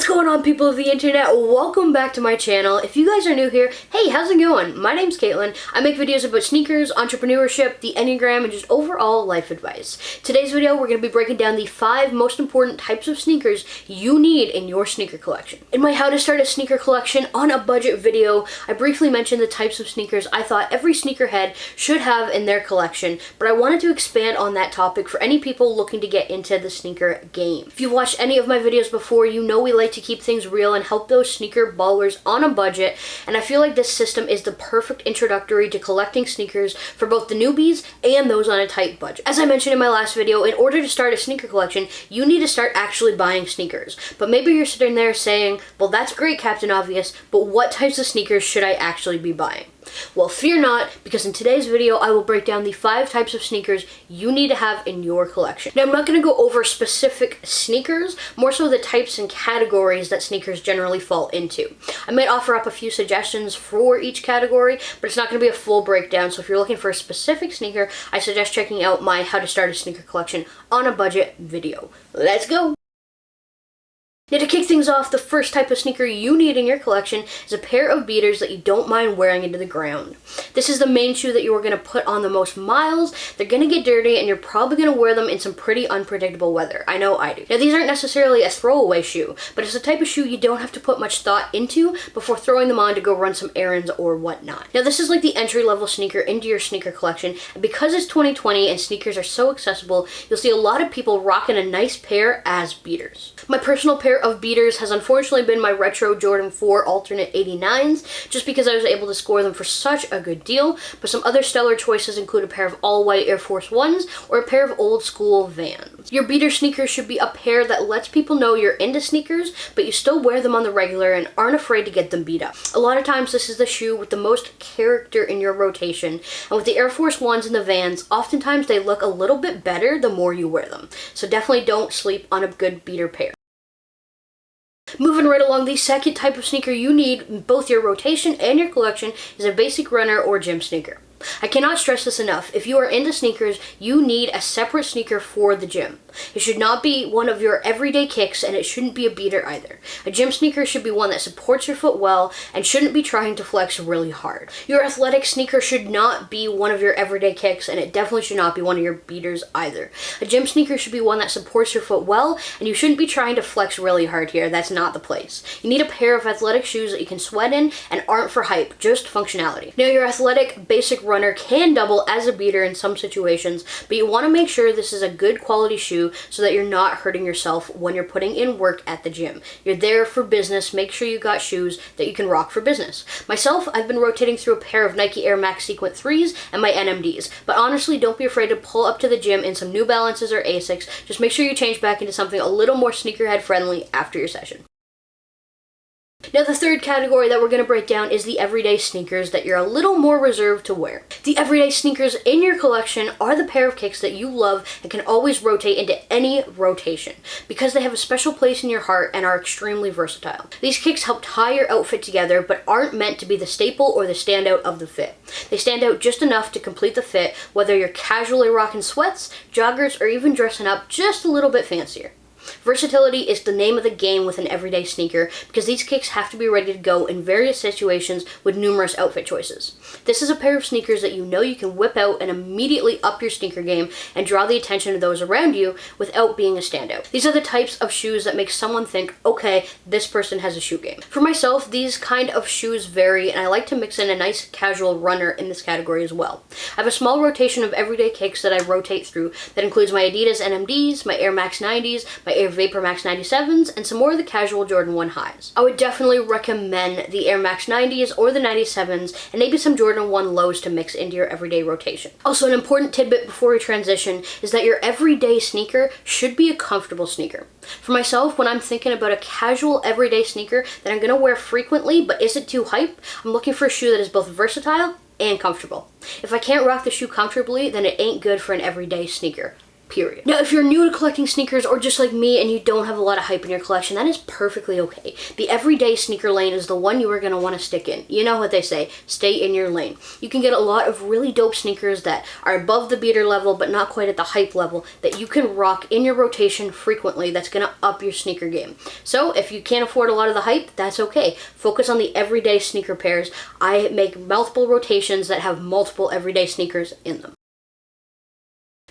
What's going on, people of the internet? Welcome back to my channel. If you guys are new here, hey, how's it going? My name's Caitlin. I make videos about sneakers, entrepreneurship, the Enneagram, and just overall life advice. Today's video, we're going to be breaking down the 5 most important types of sneakers you need in your sneaker collection. In my How to Start a Sneaker Collection on a Budget video, I briefly mentioned the types of sneakers I thought every sneakerhead should have in their collection, but I wanted to expand on that topic for any people looking to get into the sneaker game. If you've watched any of my videos before, you know we like to keep things real and help those sneaker ballers on a budget, and I feel like this system is the perfect introductory to collecting sneakers for both the newbies and those on a tight budget. As I mentioned in my last video, in order to start a sneaker collection, you need to start actually buying sneakers. But maybe you're sitting there saying, well, that's great, Captain Obvious, but what types of sneakers should I actually be buying? Well, fear not, because in today's video, I will break down the 5 types of sneakers you need to have in your collection. Now, I'm not going to go over specific sneakers, more so the types and categories that sneakers generally fall into. I might offer up a few suggestions for each category, but it's not going to be a full breakdown, so if you're looking for a specific sneaker, I suggest checking out my How to Start a Sneaker Collection on a Budget video. Let's go! Now, to kick things off, the first type of sneaker you need in your collection is a pair of beaters that you don't mind wearing into the ground. This is the main shoe that you are going to put on the most miles. They're going to get dirty, and you're probably going to wear them in some pretty unpredictable weather. I know I do. Now, these aren't necessarily a throwaway shoe, but it's the type of shoe you don't have to put much thought into before throwing them on to go run some errands or whatnot. Now, this is like the entry-level sneaker into your sneaker collection, and because it's 2020 and sneakers are so accessible, you'll see a lot of people rocking a nice pair as beaters. My personal pair of beaters has unfortunately been my retro Jordan 4 alternate 89s, just because I was able to score them for such a good deal, but some other stellar choices include a pair of all-white Air Force Ones or a pair of old-school Vans. Your beater sneakers should be a pair that lets people know you're into sneakers, but you still wear them on the regular and aren't afraid to get them beat up. A lot of times this is the shoe with the most character in your rotation, and with the Air Force Ones and the Vans, oftentimes they look a little bit better the more you wear them, so definitely don't sleep on a good beater pair. Moving right along, the second type of sneaker you need in both your rotation and your collection is a basic runner or gym sneaker. I cannot stress this enough. If you are into sneakers, you need a separate sneaker for the gym. It should not be one of your everyday kicks, and it shouldn't be a beater either. A gym sneaker should be one that supports your foot well and shouldn't be trying to flex really hard. Your athletic sneaker should not be one of your everyday kicks, and it definitely should not be one of your beaters either. A gym sneaker should be one that supports your foot well, and you shouldn't be trying to flex really hard here. That's not the place. You need a pair of athletic shoes that you can sweat in and aren't for hype, just functionality. Now, your athletic basic runner can double as a beater in some situations, but you want to make sure this is a good quality shoe so that you're not hurting yourself when you're putting in work at the gym. You're there for business. Make sure you got shoes that you can rock for business. Myself, I've been rotating through a pair of Nike Air Max Sequent 3s and my NMDs, but honestly, don't be afraid to pull up to the gym in some New Balances or Asics. Just make sure you change back into something a little more sneakerhead friendly after your session. Now, the third category that we're going to break down is the everyday sneakers that you're a little more reserved to wear. The everyday sneakers in your collection are the pair of kicks that you love and can always rotate into any rotation because they have a special place in your heart and are extremely versatile. These kicks help tie your outfit together but aren't meant to be the staple or the standout of the fit. They stand out just enough to complete the fit, whether you're casually rocking sweats, joggers, or even dressing up just a little bit fancier. Versatility is the name of the game with an everyday sneaker because these kicks have to be ready to go in various situations with numerous outfit choices. This is a pair of sneakers that you know you can whip out and immediately up your sneaker game and draw the attention of those around you without being a standout. These are the types of shoes that make someone think, okay, this person has a shoe game. For myself, these kind of shoes vary, and I like to mix in a nice casual runner in this category as well. I have a small rotation of everyday kicks that I rotate through that includes my Adidas NMDs, my Air Max 90s, my Air Vapor Max 97s, and some more of the casual Jordan 1 highs. I would definitely recommend the Air Max 90s or the 97s, and maybe some Jordan 1 lows to mix into your everyday rotation. Also, an important tidbit before we transition is that your everyday sneaker should be a comfortable sneaker. For myself, when I'm thinking about a casual everyday sneaker that I'm going to wear frequently but isn't too hype, I'm looking for a shoe that is both versatile and comfortable. If I can't rock the shoe comfortably, then it ain't good for an everyday sneaker. period. Now, if you're new to collecting sneakers or just like me and you don't have a lot of hype in your collection, that is perfectly okay. The everyday sneaker lane is the one you are going to want to stick in. You know what they say, stay in your lane. You can get a lot of really dope sneakers that are above the beater level but not quite at the hype level that you can rock in your rotation frequently. That's going to up your sneaker game. So if you can't afford a lot of the hype, that's okay. Focus on the everyday sneaker pairs. I make multiple rotations that have multiple everyday sneakers in them.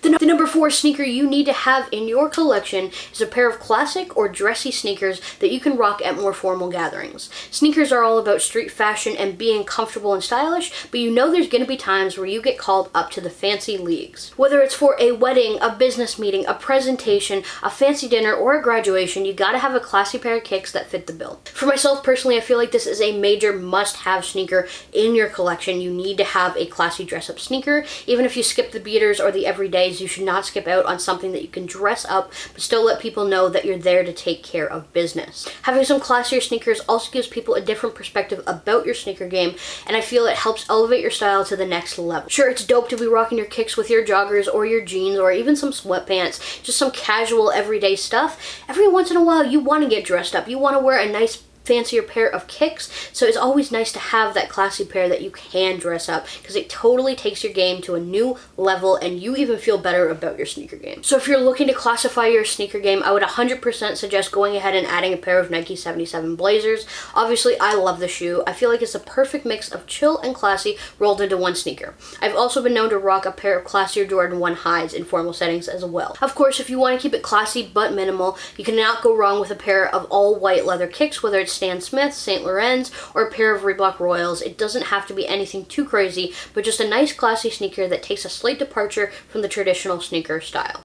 The number 4 sneaker you need to have in your collection is a pair of classic or dressy sneakers that you can rock at more formal gatherings. Sneakers are all about street fashion and being comfortable and stylish, but you know there's going to be times where you get called up to the fancy leagues. Whether it's for a wedding, a business meeting, a presentation, a fancy dinner, or a graduation, you gotta have a classy pair of kicks that fit the bill. For myself personally, I feel like this is a major must-have sneaker in your collection. You need to have a classy dress-up sneaker. Even if you skip the beaters or the everydays, you should not skip out on something that you can dress up but still let people know that you're there to take care of business. Having some classier sneakers also gives people a different perspective about your sneaker game, and I feel it helps elevate your style to the next level. Sure, it's dope to be rocking your kicks with your joggers or your jeans or even some sweatpants, just some casual everyday stuff. Every once in a while you want to get dressed up. You want to wear a nice fancier pair of kicks, so it's always nice to have that classy pair that you can dress up because it totally takes your game to a new level and you even feel better about your sneaker game. So if you're looking to classify your sneaker game, I would 100% suggest going ahead and adding a pair of Nike 77 Blazers. Obviously, I love the shoe. I feel like it's a perfect mix of chill and classy rolled into one sneaker. I've also been known to rock a pair of classier Jordan 1 highs in formal settings as well. Of course, if you want to keep it classy but minimal, you cannot go wrong with a pair of all white leather kicks, whether it's Stan Smith, St. Laurent's, or a pair of Reebok Royals. It doesn't have to be anything too crazy, but just a nice classy sneaker that takes a slight departure from the traditional sneaker style.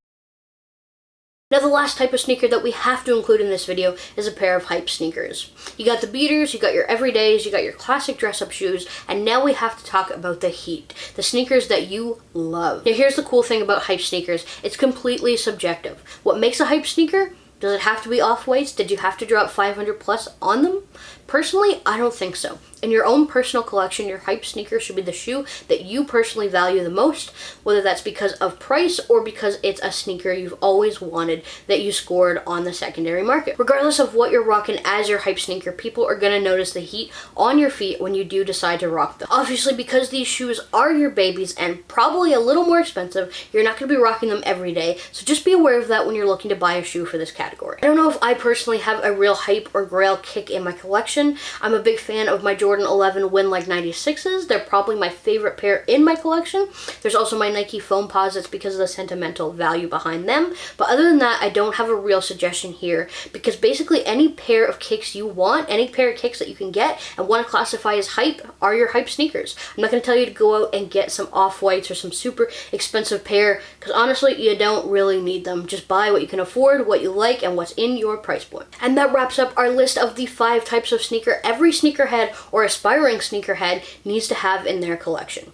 Now, the last type of sneaker that we have to include in this video is a pair of hype sneakers. You got the beaters, you got your everydays, you got your classic dress-up shoes, and now we have to talk about the heat, the sneakers that you love. Now, here's the cool thing about hype sneakers. It's completely subjective. What makes a hype sneaker? Does it have to be off-whites? Did you have to drop 500 plus on them? Personally, I don't think so. In your own personal collection, your hype sneaker should be the shoe that you personally value the most, whether that's because of price or because it's a sneaker you've always wanted that you scored on the secondary market. Regardless of what you're rocking as your hype sneaker, people are going to notice the heat on your feet when you do decide to rock them. Obviously, because these shoes are your babies and probably a little more expensive, you're not going to be rocking them every day, so just be aware of that when you're looking to buy a shoe for this category. I don't know if I personally have a real hype or grail kick in my collection. I'm a big fan of my Jordan 11 Win-Like 96s. They're probably my favorite pair in my collection. There's also my Nike Foam Posits because of the sentimental value behind them. But other than that, I don't have a real suggestion here because basically any pair of kicks you want, any pair of kicks that you can get and want to classify as hype are your hype sneakers. I'm not going to tell you to go out and get some off-whites or some super expensive pair because honestly, you don't really need them. Just buy what you can afford, what you like, and what's in your price point. And that wraps up our list of the 5 types of sneaker every sneakerhead or aspiring sneakerhead needs to have in their collection.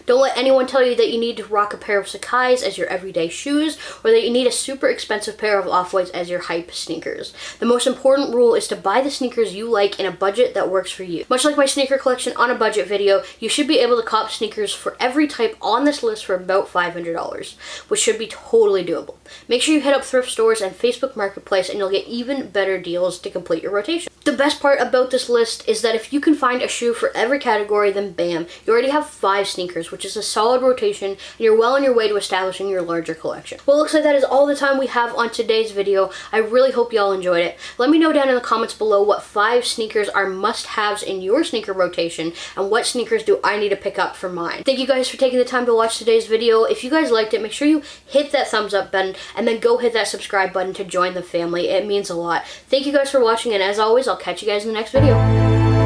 Don't let anyone tell you that you need to rock a pair of Sakai's as your everyday shoes or that you need a super expensive pair of off-whites as your hype sneakers. The most important rule is to buy the sneakers you like in a budget that works for you. Much like my sneaker collection on a budget video, you should be able to cop sneakers for every type on this list for about $500, which should be totally doable. Make sure you hit up thrift stores and Facebook Marketplace and you'll get even better deals to complete your rotation. The best part about this list is that if you can find a shoe for every category, then bam, you already have 5 sneakers, which is a solid rotation, and you're well on your way to establishing your larger collection. Well, it looks like that is all the time we have on today's video. I really hope y'all enjoyed it. Let me know down in the comments below what 5 sneakers are must-haves in your sneaker rotation, and what sneakers do I need to pick up for mine. Thank you guys for taking the time to watch today's video. If you guys liked it, make sure you hit that thumbs up button, and then go hit that subscribe button to join the family. It means a lot. Thank you guys for watching, and as always, I'll catch you guys in the next video.